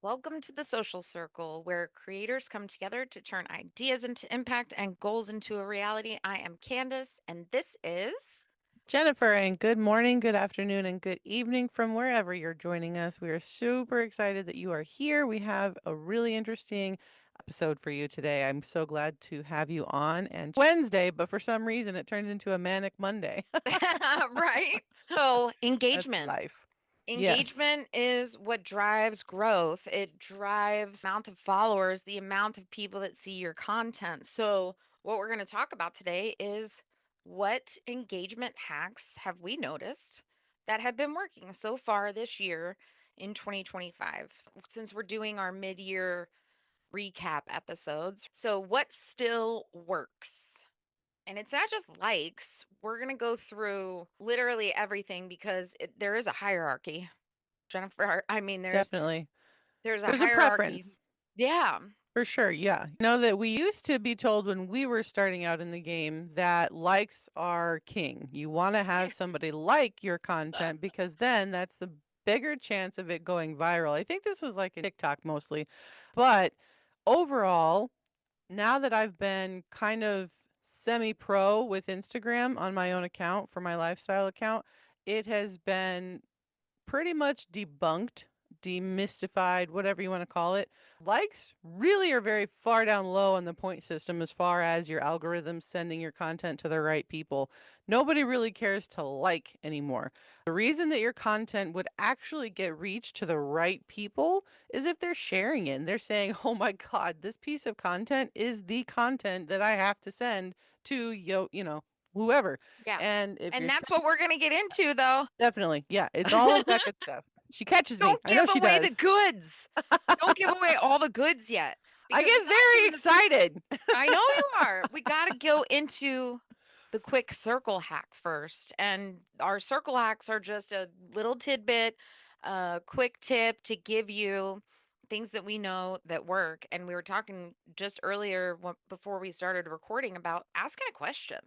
Welcome to the social circle where creators come together to turn ideas into impact and goals into a reality. I am Candace, and this is. Jennifer, and good morning, good afternoon, and good evening from wherever you're joining us. We are super excited that you are here. We have a really interesting episode for you today. I'm so glad to have you on. And Wednesday, but for some reason it turned into a manic Monday. Right? So, That's engagement. life. Yes, Engagement is what drives growth. It drives the amount of followers, the amount of people that see your content. So, what we're going to talk about today is what engagement hacks have we noticed that have been working so far this year in 2025, since we're doing our mid year recap episodes. So, what still works? And it's not just likes. We're going to go through literally everything because there is a hierarchy. Jennifer, I mean, definitely. there's a There's a hierarchy. preference. Yeah. For sure, yeah. Know that we used to be told when we were starting out in the game that likes are king. You want to have somebody like your content because then that's the bigger chance of it going viral. I think this was like in TikTok mostly. But overall, now that I've been kind of semi-pro with Instagram on my own account for my lifestyle account, it has been pretty much debunked, demystified, whatever you want to call it. Likes really are very far down low on the point system as far as your algorithm sending your content to the right people. Nobody really cares to like anymore. The reason that your content would actually get reached to the right people is if they're sharing it and they're saying, oh my God, this piece of content is the content that I have to send to whoever. Yeah. And if And you're that's what we're going to get into, though. definitely. Yeah, it's all of that good stuff. She catches me. Don't I know give she away the does. goods. Don't give away all the goods yet I because we get got to give very them the people. excited. I know you are. We got to go into the quick circle hack first. And our circle hacks are just a little tidbit, a quick tip to give you things that we know that work. And we were talking just earlier before we started recording about asking a question.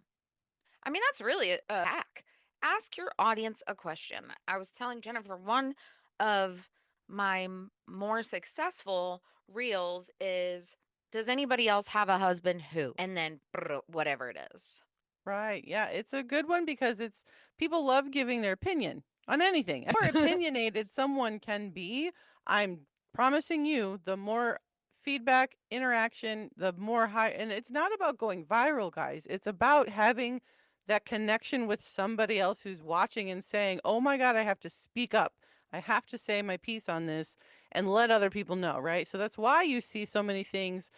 I mean, that's really a hack. Ask your audience a question. I was telling Jennifer, one of my more successful reels is, does anybody else have a husband who? And then whatever it is. Right. Yeah, it's a good one because it's people love giving their opinion on anything. The more opinionated someone can be, I'm promising you, the more feedback, interaction, the more high and it's not about going viral, guys. It's about having that connection with somebody else who's watching and saying, "Oh my God, I have to speak up. I have to say my piece on this and let other people know," right? So that's why you see so many things,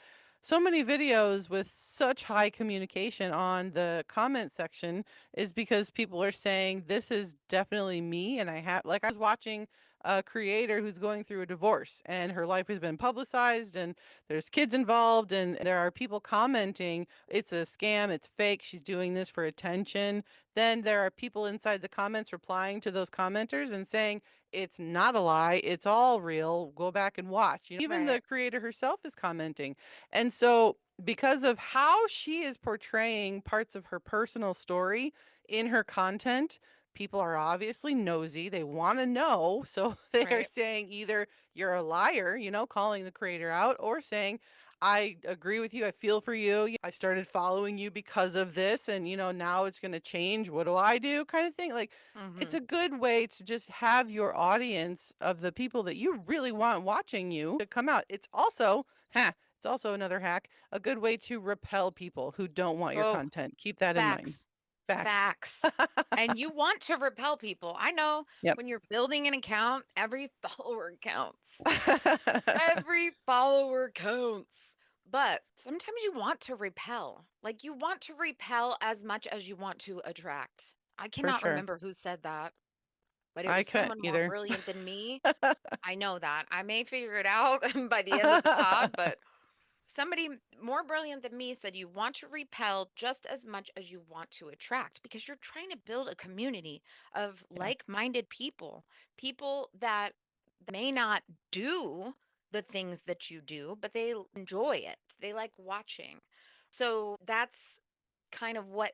so many videos with such high communication on the comment section is because people are saying this is definitely me, and I have, like, I was watching a creator who's going through a divorce and her life has been publicized and there's kids involved and there are people commenting it's a scam, it's fake, she's doing this for attention. Then there are people inside the comments replying to those commenters and saying it's not a lie, it's all real, go back and watch. Even Right. the creator herself is commenting. And so, because of how she is portraying parts of her personal story in her content, people are obviously nosy. They want to know. So, they are Right. saying either you're a liar, calling the creator out, or saying, I agree with you. I feel for you. I started following you because of this. And, now it's going to change. What do I do? Kind of thing. Like, it's Hmm. a good way to just have your audience of the people that you really want watching you to come out. It's also another hack, a good way to repel people who don't want your Oh, content. Keep that in mind. facts. Facts. Facts. And you want to repel people. I know Yep. when you're building an account, every follower counts. Every follower counts. But sometimes you want to repel. Like you want to repel as much as you want to attract. I For cannot sure. remember who said that, but it I was couldn't someone more either. brilliant than me. I know that. I may figure it out by the end of the pod, but somebody more brilliant than me said you want to repel just as much as you want to attract because you're trying to build a community of Yeah, like minded people, people that may not do the things that you do, but they enjoy it. They like watching. So that's kind of what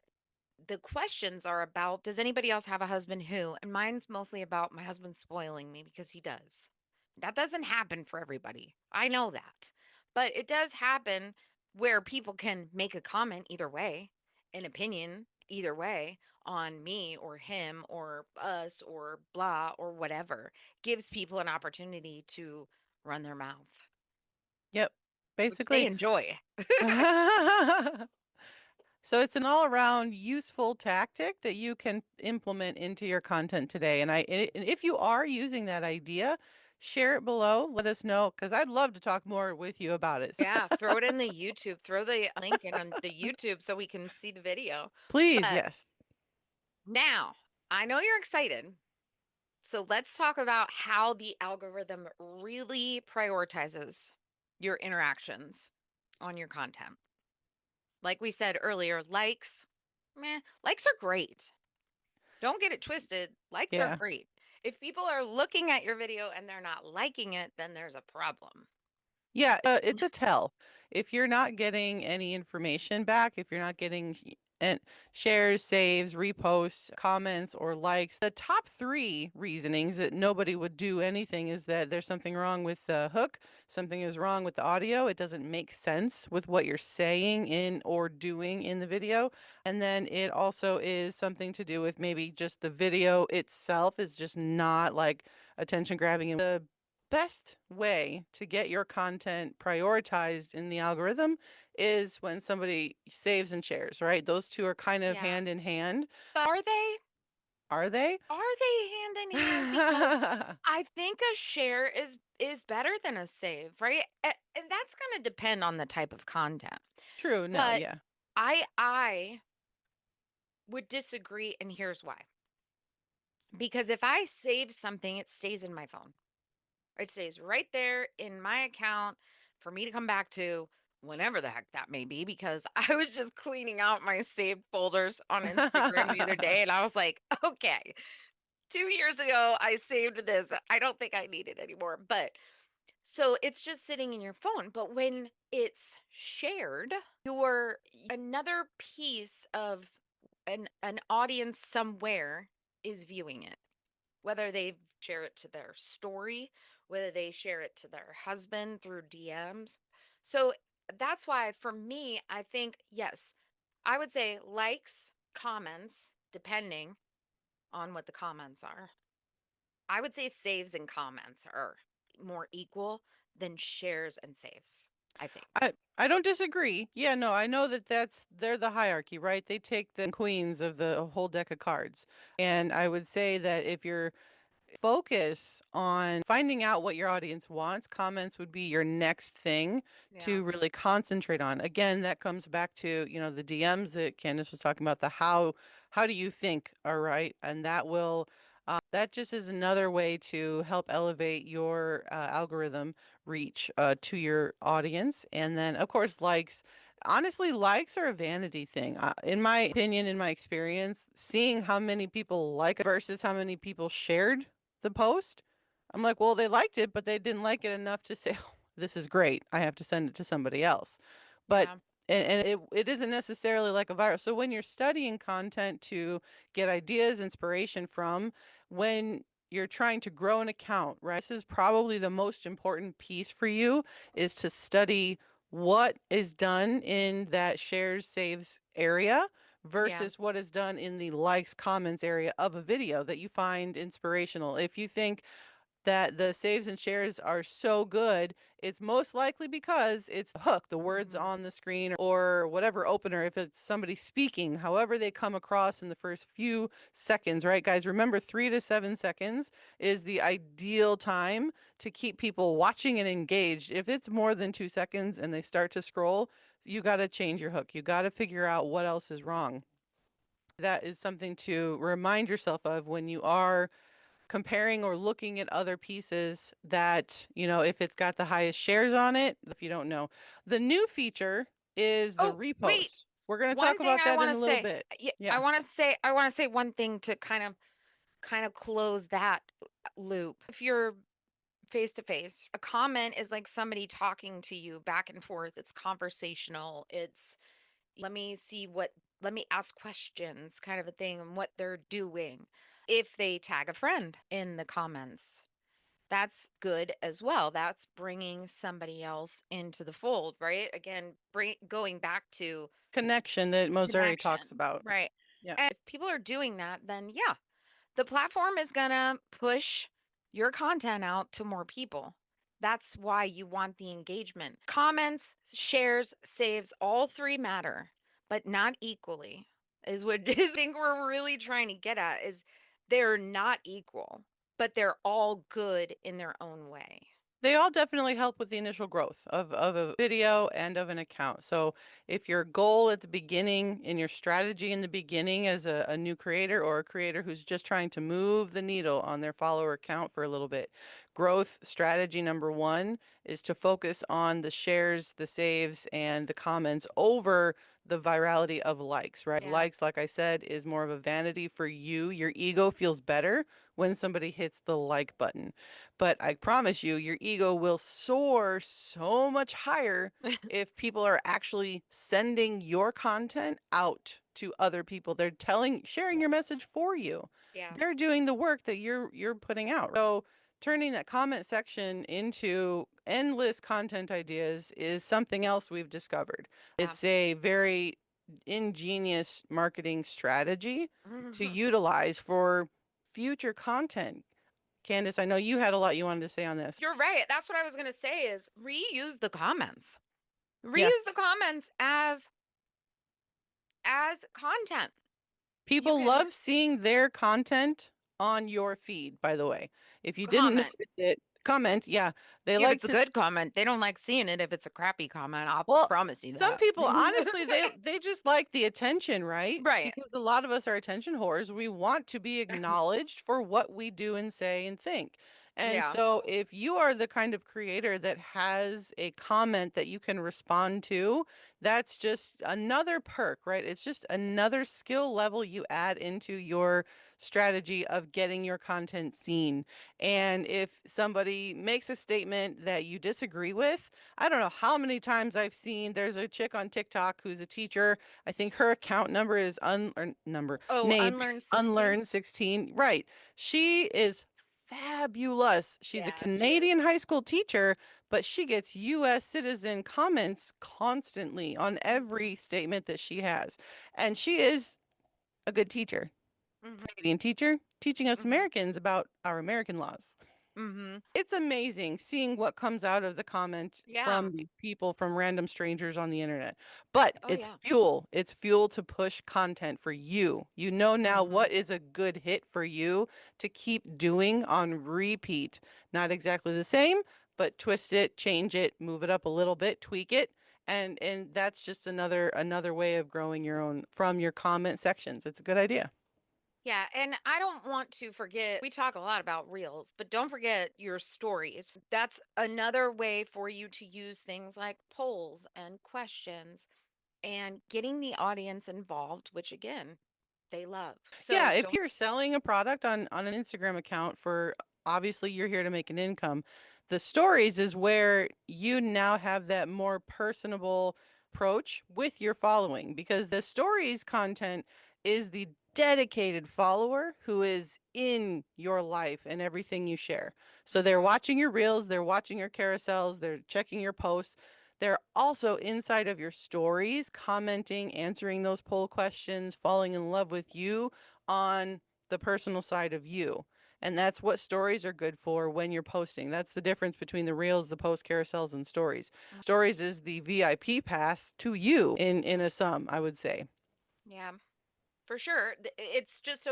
the questions are about. Does anybody else have a husband who? And mine's mostly about my husband spoiling me because he does. That doesn't happen for everybody. I know that. But it does happen where people can make a comment either way, an opinion either way on me or him or us or blah or whatever. Gives people an opportunity to run their mouth, Yep. which they Basically. enjoy. So it's an all-around useful tactic that you can implement into your content today. And if you are using that idea, share it below. Let us know because I'd love to talk more with you about it. Yeah, throw it in the YouTube. Throw the link in on the YouTube so we can see the video. Please, But yes. now, I know you're excited. So let's talk about how the algorithm really prioritizes your interactions on your content. Like we said earlier, likes, meh, likes are great. Don't get it twisted. Likes are Yeah. great. If people are looking at your video and they're not liking it, then there's a problem. Yeah, it's a tell. If you're not getting any information back, if you're not getting and shares, saves, reposts, comments, or likes, the top three reasonings that nobody would do anything is that there's something wrong with the hook, something is wrong with the audio, it doesn't make sense with what you're saying in or doing in the video, and then it also is something to do with maybe just the video itself is just not like attention grabbing. And the best way to get your content prioritized in the algorithm is when somebody saves and shares, right? Those two are kind of Yeah. hand in hand. But are they? Are they? Are they hand in hand? Because I think a share is better than a save, right? And that's going to depend on the type of content. True. No, But yeah. I would disagree, and here's why. Because if I save something, it stays in my phone. It stays right there in my account for me to come back to whenever the heck that may be. Because I was just cleaning out my saved folders on Instagram the other day, and I was like, okay, 2 years ago I saved this. I don't think I need it anymore. But so it's just sitting in your phone. But when it's shared, you're another piece of an audience somewhere is viewing it, whether they share it to their story, whether they share it to their husband through DMs. So that's why for me, I think, yes, I would say likes, comments, depending on what the comments are. I would say saves and comments are more equal than shares and saves, I think. I don't disagree. Yeah, no, I know that they're the hierarchy, right? They take the queens of the whole deck of cards. And I would say that if you're focus on finding out what your audience wants. Comments would be your next thing Yeah. to really concentrate on. Again, that comes back to, the DMs that Candace was talking about, the how do you think, all right? And that will that just is another way to help elevate your algorithm reach to your audience. And then, of course, likes. Honestly, likes are a vanity thing. In my opinion, in my experience, seeing how many people like it versus how many people shared the post. I'm like, well, they liked it, but they didn't like it enough to say, oh, this is great. I have to send it to somebody else. But Yeah. and it isn't necessarily like a viral. So when you're studying content to get ideas, inspiration from, when you're trying to grow an account, right? This is probably the most important piece for you is to study what is done in that shares saves area Yeah. versus what is done in the likes comments area of a video that you find inspirational. If you think that the saves and shares are so good, it's most likely because it's the hook, the words Hmm. on the screen or whatever opener, if it's somebody speaking, however they come across in the first few seconds, right, guys? Remember, 3 to 7 seconds is the ideal time to keep people watching and engaged. If it's more than 2 seconds and they start to scroll, you got to change your hook. You got to figure out what else is wrong. That is something to remind yourself of when you are comparing or looking at other pieces that, if it's got the highest shares on it, if you don't know. The new feature is the Oh, wait. repost. We're going to One talk thing about I that want in to a little say. bit. Yeah, Yeah. I want to say one thing to kind of close that loop. If you're face to face, a comment is like somebody talking to you back and forth. It's conversational. It's let me see what let me ask questions kind of a thing and what they're doing. If they tag a friend in the comments, That's good as well. That's bringing somebody else into the fold, right? Again, going back to Connection that Moseri talks connection, about. right? Yeah. And if people are doing that, then yeah, the platform is going to push your content out to more people. That's why you want the engagement. Comments, shares, saves, all three matter, but not equally. Is what is I think we're really trying to get at is they're not equal, but they're all good in their own way. They all definitely help with the initial growth of a video and of an account. So if your goal at the beginning, in your strategy in the beginning as a new creator or a creator who's just trying to move the needle on their follower count for a little bit, growth strategy number one is to focus on the shares, the saves, and the comments over the virality of likes, right? Yeah. Likes, like I said, is more of a vanity for you. Your ego feels better when somebody hits the like button. But I promise you, your ego will soar so much higher if people are actually sending your content out to other people. They're sharing your message for you. Yeah. They're doing the work that you're putting out. So turning that comment section into endless content ideas is something else we've discovered. Yeah. It's a very ingenious marketing strategy to utilize for future content. Candace, I know you had a lot you wanted to say on this. You're right. That's what I was going to say is reuse the comments. Yeah. Reuse the comments as content. You People can love seeing their content on your feed, by the way. If you didn't comment. notice it, comment. Yeah. They If like it's a to good comment, they don't like seeing it if it's a crappy comment. I'll Well, promise you some that. people honestly they just like the attention, right? Right. Because a lot of us are attention whores. We want to be acknowledged for what we do and say and think. And Yeah. so if you are the kind of creator that has a comment that you can respond to, that's just another perk, right? It's just another skill level you add into your strategy of getting your content seen. And if somebody makes a statement that you disagree with, I don't know how many times I've seen there's a chick on TikTok who's a teacher. I think her account number is Oh, name unlearn 16? unlearn 16. Right. She is fabulous. She's a Yeah, she is. Canadian high school teacher, but she gets US citizen comments constantly on Mhm. every statement that she has. And she is a good teacher. Mhm. Canadian teacher teaching us Mhm. Americans about our American laws. Mhm. It's amazing seeing what comes out of the comment Yeah. from these people, from random strangers on the internet. But Oh it's yeah. fuel. It's fuel to push content for you. You know now Mhm. what is a good hit for you to keep doing on repeat. Not exactly the same, but twist it, change it, move it up a little bit, tweak it. And that's just another way of growing your own from your comment sections. It's a good idea. Yeah, and I don't want to forget, we talk a lot about reels, but don't forget your stories. That's another way for you to use things like polls and questions and getting the audience involved, which again, they love. Yeah, So if don't, you're selling a product on an Instagram account for obviously you're here to make an income. The stories is where you now have that more personable approach with your following because the stories content is the dedicated follower who is in your life and everything you share. So they're Mhm. watching your reels, they're watching your carousels, they're checking your posts. They're also inside of your stories, commenting, answering those poll questions, falling in love with you on the personal side of you. And that's what stories are good for when you're posting. That's the difference between the reels, the post carousels, and stories. Stories is the VIP pass to you in a sum, I would say. Yeah. For sure. It's just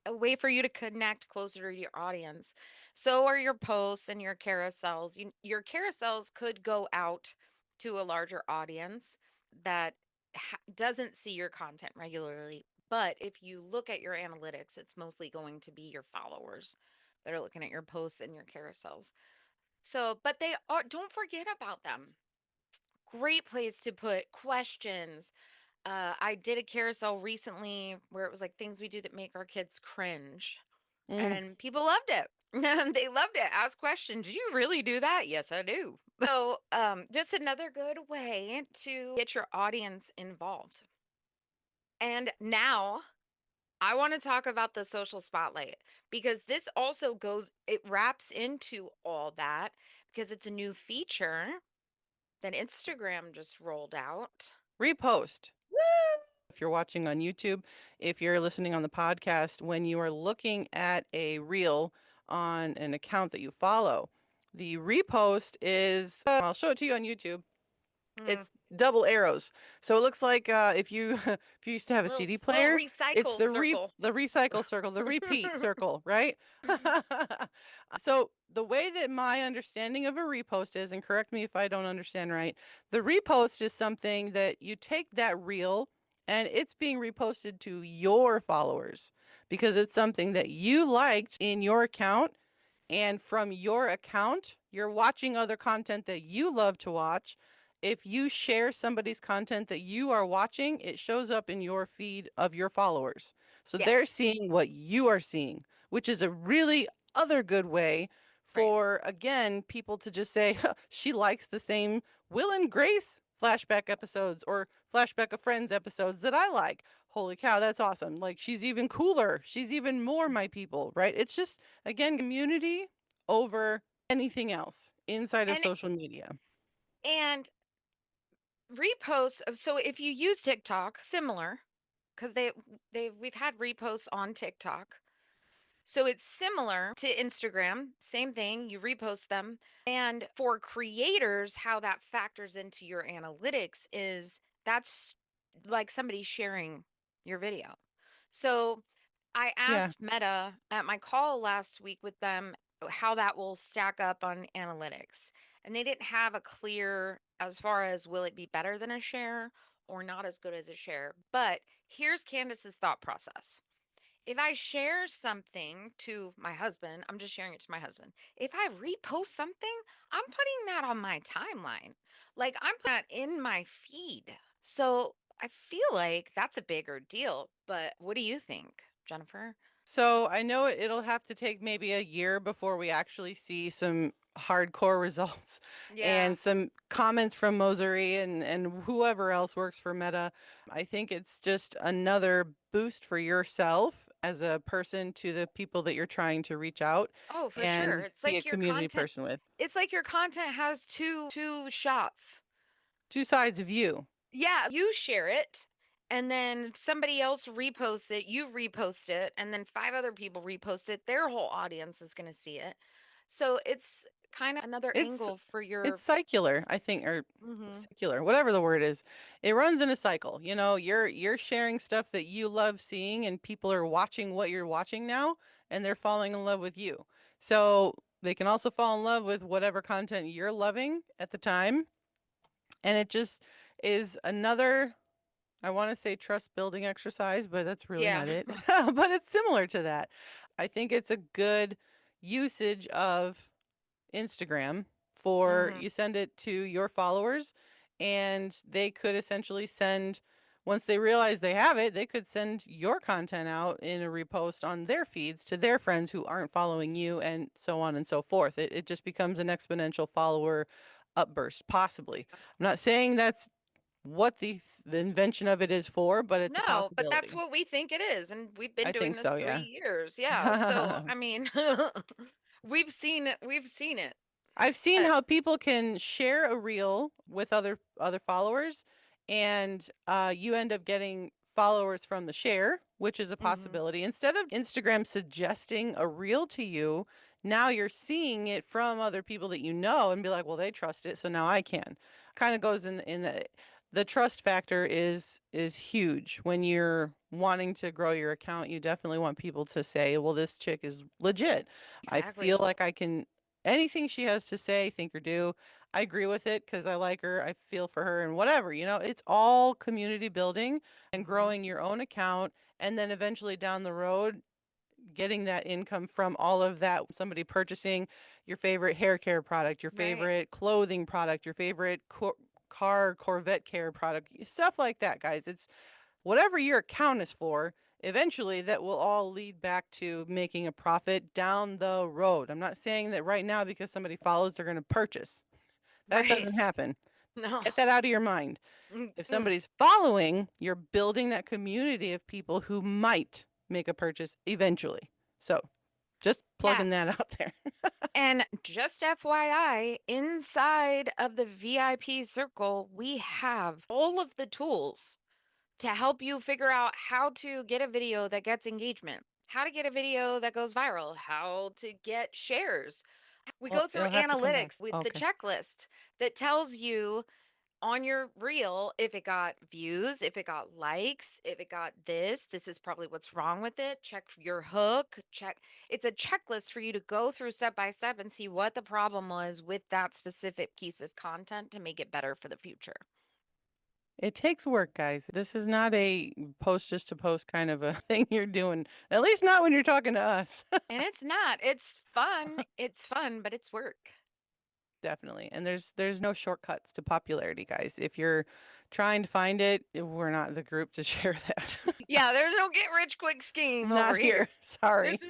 a way for you to connect closer to your audience. So are your posts and your carousels. Your carousels could go out to a larger audience that doesn't see your content regularly. But if you look at your analytics, it's mostly going to be your followers that are looking at your posts and your carousels. So, but they are, don't forget about them. Great place to put questions. I did a carousel recently where it was like things we do that make our kids cringe, Mm. and people loved it. They loved it. Ask questions. Do you really do that? Yes, I do. So, just another good way to get your audience involved. And now I want to talk about the social spotlight because this also it wraps into all that because it's a new feature that Instagram just rolled out. Repost. If you're watching on YouTube, if you're listening on the podcast, when you are looking at a reel on an account that you follow, the repost is, I'll show it to you on YouTube. Mm, It's double arrows. So it looks like if you if you used to have a CD little player, it's recycle circle. the recycle circle, the repeat circle, right? So the way that my understanding of a repost is, and correct me if I don't understand right, the repost is something that you take that reel and it's being reposted to your followers because it's something that you liked in your account, and from your account, you're watching other content that you love to watch. If you share somebody's content that you are watching, it shows up in your feed of your followers. So they're Yes. seeing what you are seeing, which is a really other good way Right. for, again, people to just say, "Huh, she likes the same Will and Grace flashback episodes or flashback of Friends episodes that I like. Holy cow, that's awesome. Like, she's even cooler. She's even more my people, right? It's just, again, community over anything else inside of And social media. and reposts. So if you use TikTok, similar because we've had reposts on TikTok. So it's similar to Instagram, same thing, you repost them. And for creators, how that factors into your analytics is that's like somebody sharing your video. So I Yeah. asked Meta at my call last week with them how that will stack up on analytics. And they didn't have a clear as far as will it be better than a share or not as good as a share. But here's Candace's thought process. If I share something to my husband, I'm just sharing it to my husband. If I repost something, I'm putting that on my timeline. Like I'm putting that in my feed. So I feel like that's a bigger deal. But what do you think, Jennifer? So I know it'll have to take maybe a year before we actually see some hardcore results Yeah. and some comments from Mosery and whoever else works for Meta. I think it's just another boost for yourself as a person to the people that you're trying to reach out Oh, for sure. and It's be a like your community content person with. it's like your content has two shots. Two sides of you. Yeah, you share it and then somebody else reposts it, you repost it, and then five other people repost it. Their whole audience is going to see it. So it's kind of another It's angle for it's your circular, I think, or Mhm. secular, whatever the word is. It runs in a cycle. You know, you're sharing stuff that you love seeing, and people are watching what you're watching now, and they're falling in love with you. So they can also fall in love with whatever content you're loving at the time, and it just is another. I want to say trust building exercise, but that's really Yeah. not it. But it's similar to that. I think it's a good usage of Instagram for Mhm. you send it to your followers and they could essentially send once they realize they have it, they could send your content out in a repost on their feeds to their friends who aren't following you and so on and so forth. It just becomes an exponential follower upburst, possibly. I'm not saying that's what the invention of it is for, but it's a No, but that's possibility. what we think it is and we've been I doing think this so, 3 yeah. years. Yeah. So, I mean, we've seen it. We've seen it. I've seen But how people can share a reel with other followers, and you end up getting followers from the share, which is a mhm. possibility. Instead of Instagram suggesting a reel to you, now you're seeing it from other people that you know and be like, well, they trust it, so now I can. Kind of goes in the trust factor is huge when you're wanting to grow your account. You definitely want people to say, well, this chick is legit. I feel Exactly. like I can anything she has to say, think or do, I agree with it because I like her. I feel for her and whatever. It's all community building and Mhm. growing your own account. And then eventually down the road, getting that income from all of that. Somebody purchasing your favorite hair care product, your Right. favorite clothing product, your favorite car Corvette care product, stuff like that, guys. It's whatever your account is for, eventually that will all lead back to making a profit down the road. I'm not saying that right now because somebody follows, they're going to purchase. That doesn't Right. happen. No. Get that out of your mind. If Mm-mm. somebody's following, you're building that community of people who might. make a purchase eventually. So just Yeah. plugging that out there. And just FYI, inside of the VIP circle, we have all of the tools to help you figure out how to get a video that gets engagement, how to get a video that goes viral, how to get shares. We Well, go through it'll have to come back. analytics with the Okay. checklist that tells you on your reel if it got views, if it got likes, if it got this is probably what's wrong with it. Check your hook, check. It's a checklist for you to go through step by step and see what the problem was with that specific piece of content to make it better for the future. It takes work, guys. This is not a post just to post kind of a thing you're doing. At least not when you're talking to us. And it's not. It's fun. It's fun, but it's work. Definitely. And there's no shortcuts to popularity, guys. If you're trying to find it, we're not the group to share that. Yeah, there's no get rich quick scheme over Not here. here. Sorry. This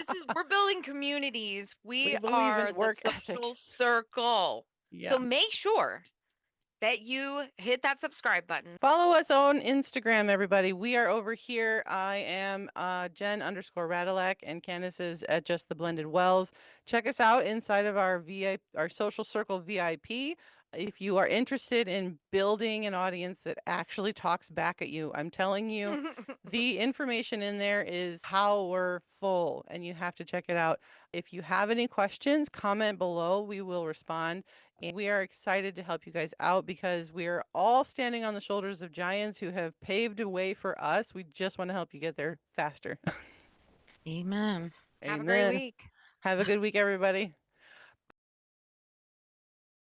is we're building communities. We We believe are in the work social ethic. circle. So Yeah. make sure that you hit that subscribe button. Follow us on Instagram, everybody. We are over here. I am Jen_Radilak, and Candace is at Just the Blended Wells. Check us out inside of our our social circle VIP. If you are interested in building an audience that actually talks back at you, I'm telling you, the information in there is powerful, and you have to check it out. If you have any questions, comment below. We will respond. And we are excited to help you guys out because we are all standing on the shoulders of giants who have paved a way for us. We just want to help you get there faster. Amen. Have a great Amen. week. Have a good week, everybody.